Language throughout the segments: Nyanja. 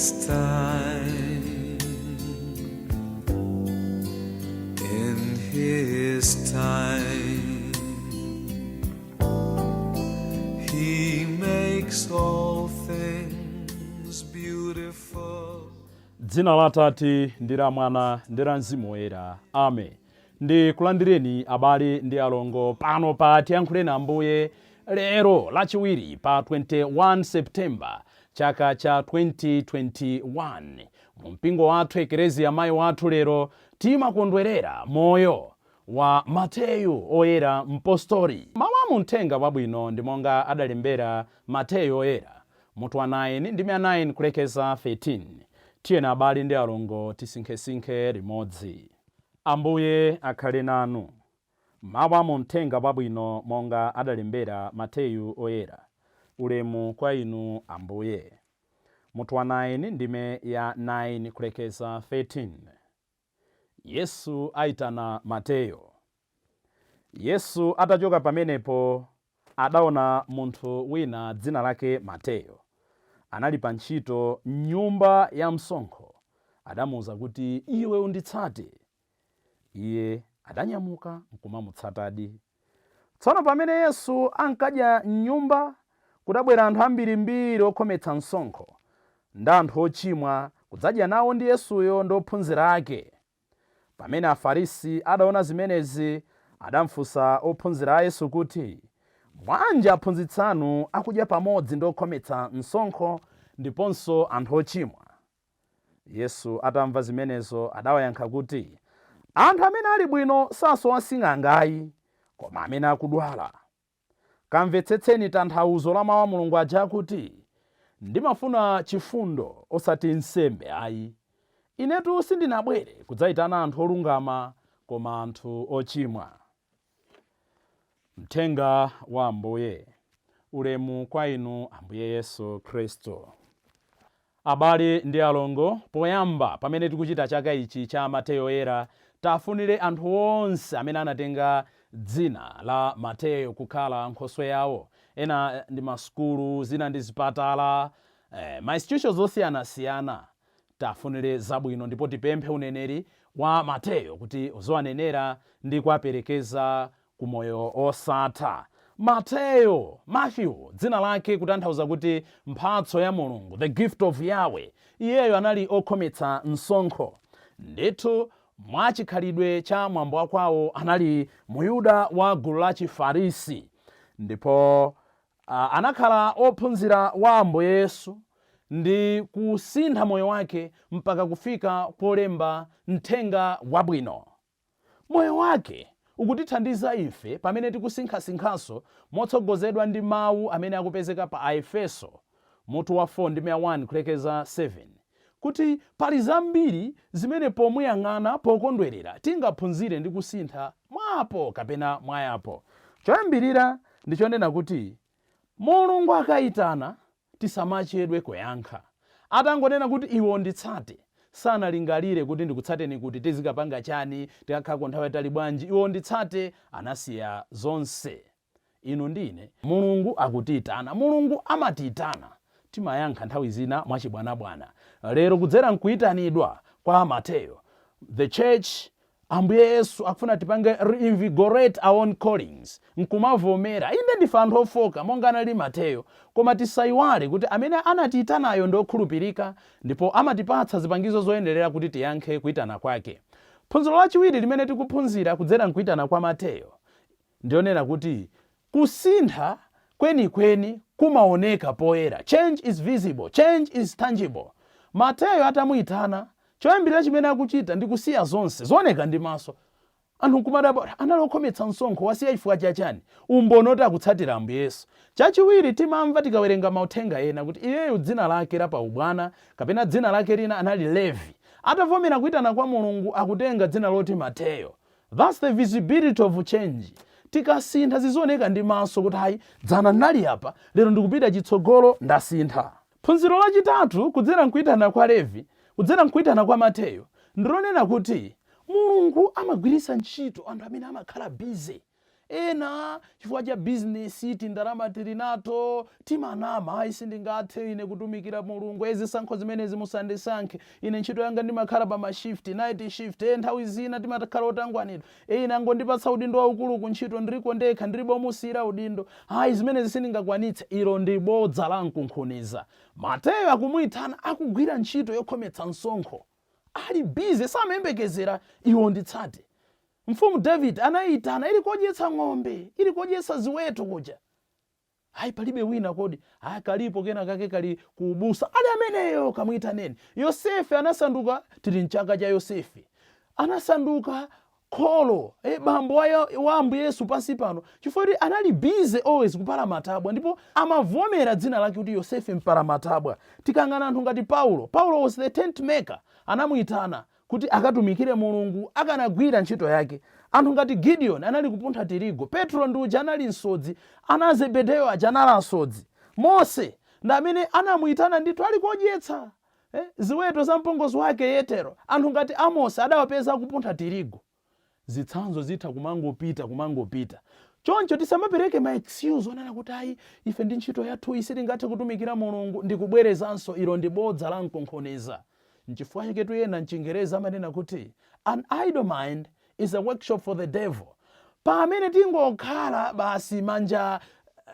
His time, in His time, He makes all things beautiful. Dzina la Atate ndi la Mwana ndi la Mzimu Woyera. Amen. Ndi kulandireni abale ndi alongo pano pa Tiyankhuleni Ambuye lero lachiwiri pa 21 Septemba chaka cha 2021. Mu mpingo wathu Ekereziya mayi wathu lero timakondwerera moyo wa Mateyu oyera mpostoli. Mawu a Uthenga Wabwino ndi monga adalembera Mateyu oyera mutu wa 9 ndi 9 kulekeza 13. Tiyeni abale ndi alongo tisinkhesinkhe limodzi. Ambuye akhale nanu. Mawu a Uthenga Wabwino monga adalembera Mateyu oyera. Ulemu kwa inu Ambuye. Mutu wa 9 ndime ya 9 kulekeza 13. Yesu aitana Mateyu. Yesu atachoka pamenepo adaona munthu wina dzina lake Mateyu. Anali pa ntchito m'nyumba ya msonkho. Adamuwuza kuti iwe unditsate. Iye adanyamuka nkumamutsatadi. Tsono pamene Yesu ankadya m'nyumba, kudabwera anthu ambirimbiri okhometsa msonkho ndi anthu ochimwa kudzadya nawo ndi Yesuyo ndi ophunzira ake. Pamene Afarisi adaona zimenezi, adamufunsa ophunzira a Yesu kuti, bwanji aphunzitsi anu akudya pamodzi ndi okhometsa msonkho ndiponso anthu ochimwa? Yesu atamva zimenezo adawayankha kuti, anthu amene ali bwino sasowa sing'angayi, koma amene akudwala. Kamvetsetseni tanthauzo la mawu a Mulungu aja kuti, ndimafuna chifundo osati nsembe ayi. Inetu sindinabwere kudzayitana anthu olungama koma anthu ochimwa. Mthenga wa Ambuye. Ulemu kwa inu Ambuye Yesu Khristu. Abale ndi alongo, poyamba pamene tikuchita chaka ichi cha Mateyu oyera, tafunire anthu onse amene anatenga dzina la Mateyu kukhala nkhoswe yawo. Ena ndi masukulu, zina ndi zipatala, ma institutions osiyanasiyana. Tafunire zabwino ndipo tipemphe uneneri wa Mateyu kuti uzowanenera ndi kuwaperekeza ku moyo osatha. Mateyu, Matthew, dzina lake kutanthauza kuti mphatso ya Mulungu, the gift of Yahweh. Iyeyo anali okhometsa msonkho. Ndithu mwachikhalidwe cha mwambo wakwawo anali Muyuda wa gulu la Chifarisi. Ndipo anakhala ophunzira wa Ambuye Yesu ndi kusintha moyo wake mpaka kufika polemba Uthenga Wabwino. Moyo wake ukutithandiza ife pamene tikusinkhasinkhanso motsogozedwa ndi mawu amene akupezeka pa Aefeso mutu wa 4 ndi 1 kulekeza 7, kuti pali zambiri zimene pomuyang'ana pokondwerera tingaphunzire ndi kusintha mwapo kapena mwayapo. Choyambirira ndi chonena kuti Mulungu akayitana tisamachedwe kuyankha. Atangonena kuti iwe unditsate, sanalingalire kuti ndikutsateni kuti tizikapanga chani, tikakhala nthawi yatali bwanji. Iwe unditsate, anasiya zonse. Inu ndine Mulungu akutiyitana. Mulungu amatiyitana, timayankha nthawi zina mwachibwanabwana. Lero kudzera nkuyitanidwa kwa Mateyu, the church, Ambuye Yesu akufuna tipange reinvigorate our own callings, nkumavomera. Inde ndife anthu ofoka monga anali Mateyu, koma tisayiwale kuti amene anatiyitanayo ndi okhulupirika ndipo amatipatsa zipangizo zoyenderera kuti tiyankhe kuyitana kwake. Phunziro lachiwiri limene tikuphunzira kudzera nkuyitana kwa Mateyu ndionera kuti kusintha kwenikweni kumaoneka poyera. Change is visible, change is tangible. Mateyu atamuyitana, choyambirira chimene akuchita ndi kusiya zonse zooneka ndi maso. Anthu kumadabwa anali okhometsa msonkho, wasiya chifukwa chachani? Umboni oti akutsatira Ambuye Yesu. Chachiwiri timamva tikawerenga mauthenga ena kuti iyeyo dzina lake la paubwana kapena dzina lake lina anali Levi. Atavomera kuyitana kwa Mulungu akutenga dzina loti Mateyu. That's the visibility of change. Tikasintha zizioneka ndi maso kuti hayi dzana nali apa, lero ndikupita chitsogolo ndasintha. Phunziro lachitatu kudzera nkuyitana kwa Levi, kudzera nkuyitana kwa Mateyu, ndilonena kuti Mulungu amagwiritsa ntchito anthu amene amakhala busy. ena chifukwa cha bizinesi tindalama tili nato timanama, ayi sindingathe ine kutumikira Mulungu, zisankho zimenezi musandisankhe, ine ntchito yanga ndimakhala pa mashift, night shift, nthawi zina timakhala otangwanidwa, ine angondipatsa udindo waukulu ku ntchito ndiko ndekha ndilibe musiyira udindo, ayi zimenezi sindingakwanitse. Ilo ndi bodza la mkunkhuniza. Mateyo akumuyitana akugwira ntchito yokhometsa msonkho, ali bize samayembekezera iwo nditsate. Mfumu David anayitana ili kodyetsa ng'ombe, ili kodyetsa ziweto kuja. Hayi palibe wina kodi, kalipo kena kake kali kubusa, ali ameneyo kamuyitaneni. Yosefe anasanduka, tili mchaka cha Yosefe, anasanduka kholo, bambo wa Ambuye Yesu pansi pano, chifukwa anali bize always kupala matabwa, ndipo amavomera dzina lake kuti Yosefe mpala matabwa. Tikangana anthu ngati Paulo was the tent maker, anamuyitana kuti akatumikire Mulungu, akanagwira ntchito yake. Anthu ngati Gideon anali kupuntha tirigu, Petro ndi uja anali msodzi, ana Zebedeyo aja anali asodzi, Mose ndi amene anamuyitana ndithu ali kodyetsa ziweto za mpongozi wake Yetero. Anthu ngati Amosi adawapeza kupuntha tirigu. Zitsanzo zitha kumangopita. Choncho tisamapereke ma excuse onena kuti ayi ife ndi ntchito yathu sitingathe kutumikira Mulungu, ndikubwerezanso. Ilo ndi bodza la mkunkhuniza. Nchifukwa chake tuyena mchingereza amanena kuti an idle mind is a workshop for the devil. Pamene tingokhala basi manja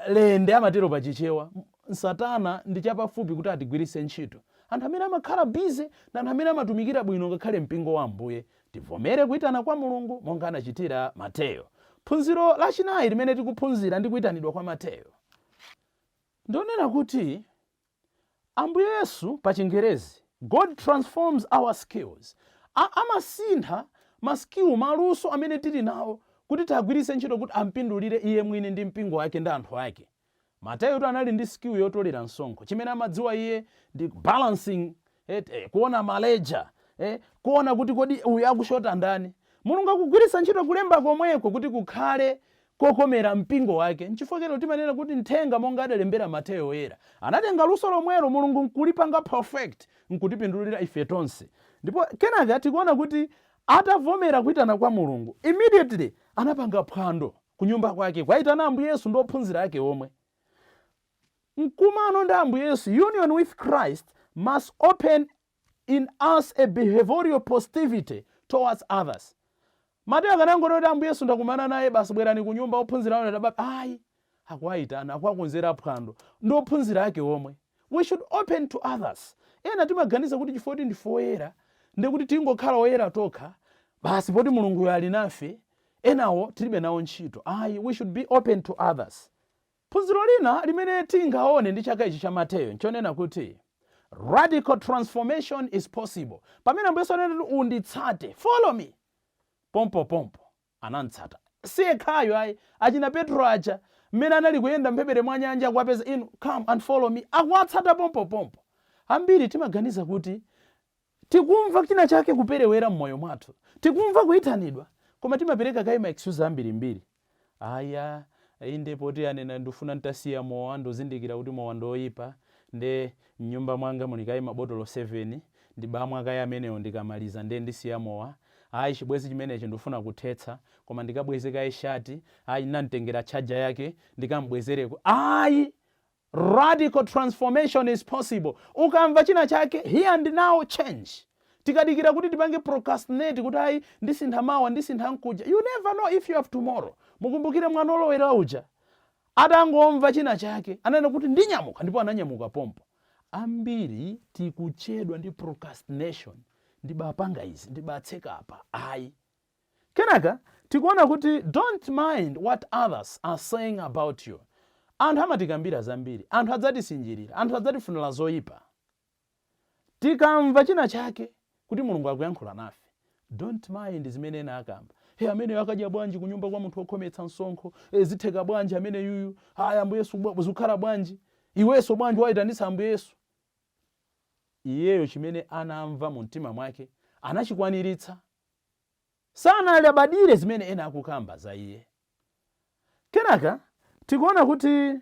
lende amatero pachichewa, Satana ndi chapafupi kuti atigwiritse ntchito. Anthu amene amakhala bize na anthu amene amatumikira bwino ngakhale mpingo wa Ambuye, tivomere kuyitana kwa Mulungu monga anachitira Mateyo. Phunziro lachinayi limene tikuphunzira ndi kuyitanidwa kwa Mateyo ndionena kuti Ambuye Yesu pa Chingerezi, God transforms our skills. Amasintha maskill maluso amene tili nawo kuti tiagwiritse ntchito kuti ampindulire iye mwini ndi mpingo wake ndi anthu ake. Mateyo anali ndi skill yotolera msonkho, chimene amadziwa iye ndi balancing, kuona maleja, kuona kuti kodi uyu akushota ndani. Mulungu akugwiritsa ntchito kulemba komweko kuti kukhale kokomera mpingo wake. Nchifukwa timanena kuti nthenga monga adalembera Mateyo oyera, anatenga luso lomwelo Mulungu nkulipanga perfect, nkutipindulira ife tonse. Ndipo kenaka tikuona kuti atavomera kuyitana kwa Mulungu, immediately anapanga phwando ku nyumba kwake, kwayitana Ambuye Yesu ndi ophunzira ake omwe. Mkumano ndi Ambuye Yesu, union with Christ, must open in us a behavioral positivity towards others. Mateyo akanangoti kuti Ambuye Yesu ndakumana naye basi bwerani ku nyumba ophunzira anu ndababa, ayi akuwayitana akuwakonzera phwando ndi ophunzira ake omwe. We should open to others. Ena timaganiza kuti chifukwa ndife oyera ndikuti tingokhala oyera tokha basi poti Mulungu ali nafe, enawo tilibe nawo ntchito. Ayi, we should be open to others. Phunziro lina limene tingaone ndi chaka ichi cha Mateyo nchonena kuti radical transformation is possible. Pamene Ambuye Yesu anati unditsate, follow me, pompo anamtsata. Siyekhayo ayi, achina Petro aja mmene anali kuyenda mphepete mwa nyanja akuwapeza, inu come and follow me, akuwatsata pompo. Ambiri timaganiza kuti tikumva china chake kuperewera mmoyo mwathu, tikumva kuyitanidwa, koma timapereka kayi ma excuse ambirimbiri. Aya inde poti anena ndifuna ntasiya mowa, ndozindikira kuti mowa ndoyipa, nde mnyumba mwanga muli kayi mabotolo 7, ndibamwa kayi ameneyo ndikamaliza nde ndisiya mowa. Ayi chibwezi chimenechi ndifuna kuthetsa, koma ndikabweze kayi shati, ayi nantengera charger yake ndikambwezereko. Ayi, radical transformation is possible. Ukamva china chake, here and now change. Tikadikira kuti tipange procrastinate kuti ayi ndisintha mawa ndisintha nkuja, you never know if you have tomorrow. Mukumbukire mwana olowera uja atangomva china chake ananena kuti ndinyamuka, ndipo ananyamuka pompo. Ambiri tikuchedwa ndi procrastination, ndibapanga izi ndibatseka apa. Ayi, kenaka tikuona kuti don't mind what others are saying about you. Anthu amatikambira zambiri, anthu adzatisinjirira, anthu adzatifunira zoyipa. Tikamva china chake kuti Mulungu akuyankhula nafe, don't mind zimene ena akamba. Amene akadya bwanji kunyumba kwa munthu okhometsa msonkho, zitheka bwanji amene yuyu, Ambuye Yesu zikhala bwanji, iwenso bwanji wayitanitsa Ambuye Yesu. Iyeyo chimene anamva mu mtima mwake anachikwaniritsa, sanalabadire zimene ena akukamba za iye. Kenaka tikuona kuti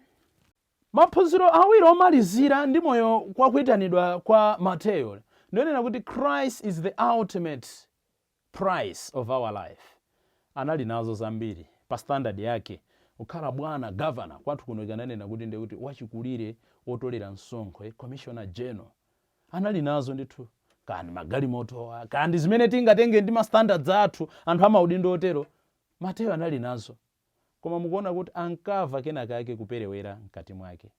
maphunziro awiri omalizira ndi moyo kwa kuyitanidwa kwa Mateyo ndionena kuti Christ is the ultimate price of our life. Anali nazo zambiri pa standard yake. Ukhala bwana governor kwathu kuno ikananena kuti ndekuti wachikulire otolera msonkho, commissioner general, anali nazo ndithu kandi magalimotowa kandi zimene tingatenge ndi ma standards athu anthu amaudindo otero. Mateyo anali nazo, koma mukuona kuti ankava kenaka yake kuperewera mkati mwake.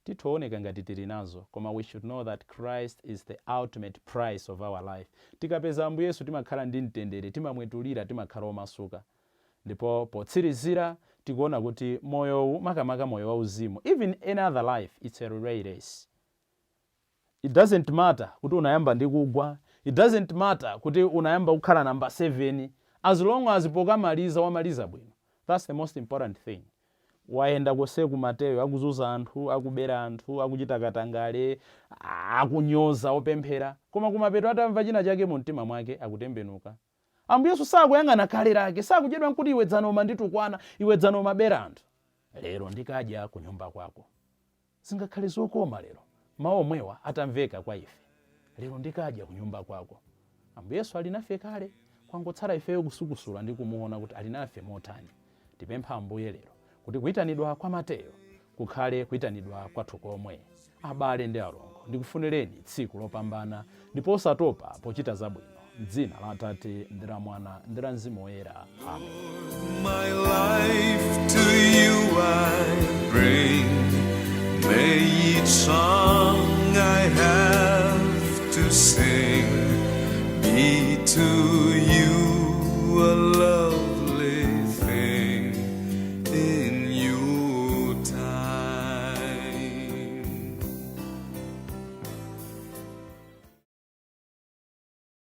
Titooneka ngati tili nazo, koma we should know that Christ is the ultimate price of our life. Tikapeza Ambuye Yesu timakhala ndi mtendere, timamwetulira, timakhala omasuka. Ndipo potsirizira tikuona kuti moyo makamaka moyo wauzimu, even any other life, it's a relay race. It doesn't matter kuti unayamba ndi kugwa, it doesn't matter kuti unayamba kukhala number 7, as long as pokamaliza wamaliza bwino. That's the most important thing. Waenda kose ku Mateyo akuzuza anthu, akubera anthu, akuchita katangale, akunyoza opemphera, koma kumapeto atamva china chake mu mtima mwake akutembenuka. Ambuye Yesu sakuyang'ana kale lake, sakuchedwa nkuti iwe dzanoma nditukwana, iwe dzanoma bera anthu. Lero ndikadya ku nyumba kwako. Zingakhale zokoma lero, mawu omwewa atamveka kwa ife. Lero ndikadya ku nyumba kwako. Ambuye Yesu ali nafe kale, kwangotsala ifeyo kusukusula ndi kumuona kuti ali nafe motani. Tipempha Ambuye lero kuti kuyitanidwa kwa Mateyo kukhale kuyitanidwa kwathu komwe. Abale ndi alongo, ndikufunireni tsiku lopambana ndipo osatopa pochita zabwino. M'dzina la Atate ndi la Mwana ndi la Mzimu Woyera. Amen. My life to you I bring. May each song I have to sing